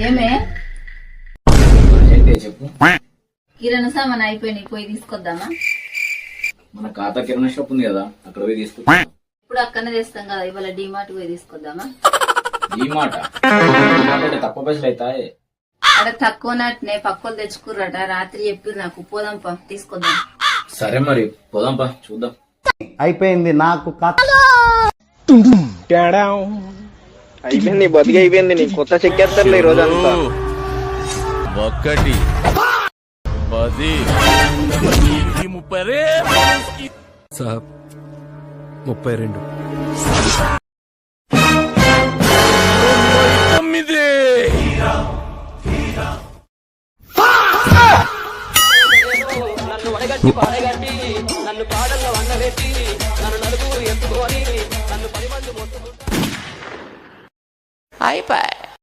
ఏమే ఏంటి చెప్పు. కిరాణా సామాన్ అయిపోయినాయి, పోయి తీసుకొద్దామా? మన ఖాతా కిరాణా షాప్ ఉంది కదా, అక్కడ పోయి తీసుకు. ఇప్పుడు అక్కడనే తెస్తాం కదా, ఇవాళ డిమార్ట్ పోయి తీసుకొద్దామా? ఈ మాట తక్కువ పైసలు అవుతాయి. అక్కడ తక్కువ నాటినే పక్కలు తెచ్చుకుర్రట, రాత్రి చెప్పిర్రు నాకు. పోదాంపా, తీసుకొద్దాం. సరే మరి పోదాంపా, చూద్దాం. అయిపోయింది నాకు అయిపోయింది, బతికి అయిపోయింది. నీ కొత్త చెక్కేస్తారులే ఈ రోజు అంతా. 1 10 సాబ్ 32 నన్ను వడగట్టి పాడగట్టి నన్ను పాడల్లో వండబెట్టి నన్ను నలుగురు ఎత్తుకొని నన్ను 10 మంది మొత్తుకుంటా అయిపోయి.